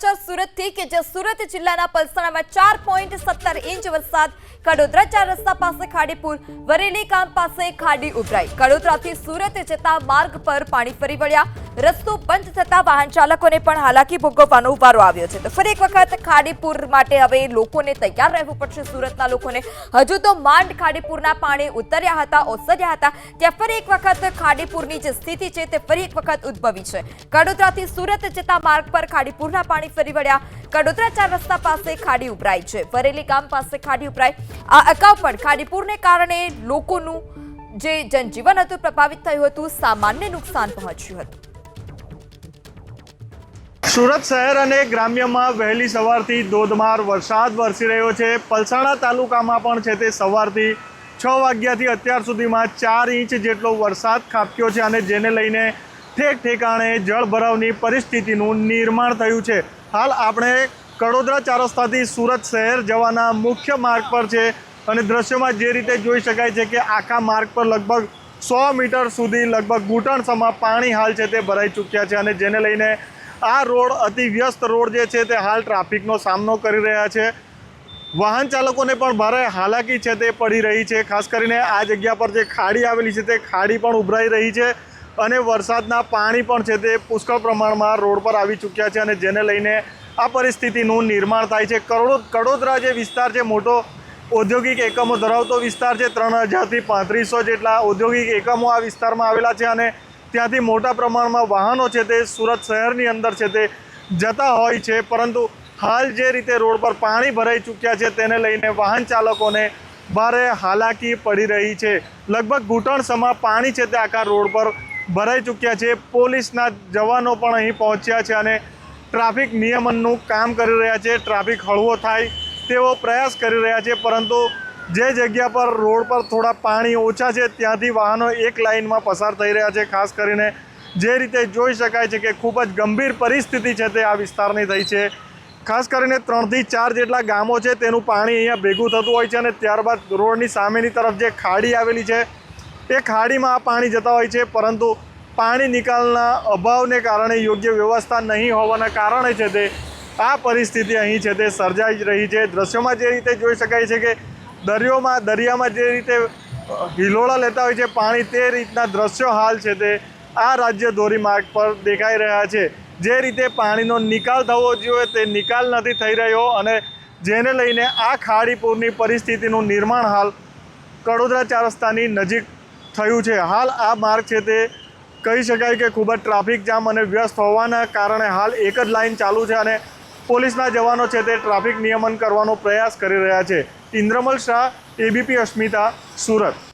સુરત થી કે જે સુરત જિલ્લાના પલસાણામાં 4.17 ઇંચ વરસાદ, કડોદરા 4 રસ્તા પાસે ખાડીપુર, વરેલી ગામ પાસે ખાડી ઉભરાઈ, કડોદરાથી સુરત જતા માર્ગ પર પાણી ફરી વળ્યા, રસ્તો બંધ થતા વાહન ચાલકોને પણ હાલાકી ભોગવવાનો વારો આવ્યો છે। તો ફરી એક વખત ખાડીપુર માટે હવે લોકોને તૈયાર રહેવું પડશે। સુરતના લોકોને હજુ તો માંડ ખાડીપુરના પાણી ઉતર્યા હતા, ઓસર્યા હતા, ત્યાં ફરી એક વખત ખાડીપુરની જે સ્થિતિ છે તે ફરી એક વખત ઉદ્ભવી છે। કડોદરાથી સુરત જતા માર્ગ પર ખાડીપુરના પાણી ફરી વળ્યા, કડોદરા 4 રસ્તા પાસે ખાડી ઉભરાઈ છે, વરેલી ગામ પાસે ખાડી ઉભરાઈ। આ અગાઉ પણ ખાડીપુરને કારણે લોકોનું જે જનજીવન હતું પ્રભાવિત થયું હતું, સામાન્ય નુકસાન પહોંચ્યું હતું। સુરત શહેર અને ગ્રામ્યમાં વહેલી સવારથી ધોધમાર વરસાદ વરસી રહ્યો છે। પલસાણા તાલુકામાં પણ છે તે સવારથી 6 વાગ્યાથી અત્યાર સુધીમાં 4 ઇંચ જેટલો વરસાદ ખાબક્યો છે અને જેને લઈને ઠેક ઠેકાણે જળભરાવની પરિસ્થિતિનું નિર્માણ થયું છે। હાલ આપણે કડોદરા 4 રસ્તાથી સુરત શહેર જવાના મુખ્ય માર્ગ પર છે અને દ્રશ્યમાં જે રીતે જોઈ શકાય છે કે આખા માર્ગ પર લગભગ 100 મીટર સુધી લગભગ ઘૂંટણસમાં પાણી હાલ છે તે ભરાઈ ચૂક્યા છે અને જેને લઈને આ રોડ અતિ વ્યસ્ત રોડ જે છે તે હાલ ટ્રાફિકનો સામનો કરી રહ્યા છે। વાહન ચાલકોને પણ ભારે હાલાકી છે તે પડી રહી છે। ખાસ કરીને આ જગ્યા પર જે ખાડી આવેલી છે તે ખાડી પણ ઉભરાઈ રહી છે અને વરસાદના પાણી પણ છે તે પુષ્કળ પ્રમાણમાં રોડ પર આવી ચૂક્યા છે અને જેને લઈને આ પરિસ્થિતિનું નિર્માણ થાય છે। કડોદરા જે વિસ્તાર છે મોટો ઔદ્યોગિક એકમો ધરાવતો વિસ્તાર છે। 3000થી 3500 જેટલા ઔદ્યોગિક એકમો આ વિસ્તારમાં આવેલા છે અને ત્યાંથી મોટા પ્રમાણમાં વાહનો છે તે સુરત શહેરની અંદર છે તે જતા હોય છે, પરંતુ હાલ જે રીતે રોડ પર પાણી ભરાઈ ચૂક્યા છે તેને લઈને વાહન ચાલકોને ભારે હાલાકી પડી રહી છે। લગભગ ઘૂંટણસમાં પાણી છે તે આખા રોડ પર ભરાઈ ચૂક્યા છે। પોલીસના જવાનો પણ અહીં પહોંચ્યા છે અને ટ્રાફિક નિયમનનું કામ કરી રહ્યા છે, ટ્રાફિક હળવો થાય તેવો પ્રયાસ કરી રહ્યા છે, પરંતુ જે જગ્યા પર રોડ પર થોડા પાણી ઓછા છે ત્યાંથી વાહનો એક લાઇનમાં પસાર થઈ રહ્યા છે। ખાસ કરીને જે રીતે જોઈ શકાય છે કે ખૂબ જ ગંભીર પરિસ્થિતિ છે તે આ વિસ્તારની થઈ છે। ખાસ કરીને 3 થી 4 જેટલા ગામો છે તેનું પાણી અહીંયા ભેગું થતું હોય છે અને ત્યારબાદ રોડની સામેની તરફ જે ખાડી આવેલી છે એ ખાડીમાં આ પાણી જતા હોય છે, પરંતુ પાણી નિકાલના અભાવને કારણે યોગ્ય વ્યવસ્થા નહીં હોવાના કારણે છે તે આ પરિસ્થિતિ અહીં છે તે સર્જાઈ રહી છે। દ્રશ્યોમાં જે રીતે જોઈ શકાય છે કે દરિયામાં જે રીતે હિલોળા લેતા હોય છે પાણી, તે રીતના દ્રશ્યો હાલ છે તે આ રાજ્ય ધોરીમાર્ગ પર દેખાઈ રહ્યા છે। જે રીતે પાણીનો નિકાલ થવો જોઈએ તે નિકાલ નથી થઈ રહ્યો અને જેને લઈને આ ખાડીપુરની પરિસ્થિતિનું નિર્માણ હાલ કડોદરા 4 રસ્તાની નજીક થયું છે। હાલ આ માર્ગ છે તે કહી શકાય કે ખૂબ જ ટ્રાફિક જામ અને વ્યસ્ત હોવાના કારણે હાલ એક જ લાઇન ચાલુ છે અને પોલીસના જવાનો છે તે ટ્રાફિક નિયમન કરવાનો પ્રયાસ કરી રહ્યા છે। ઇન્દ્રમલ શાહ, ABP અસ્મિતા, સુરત।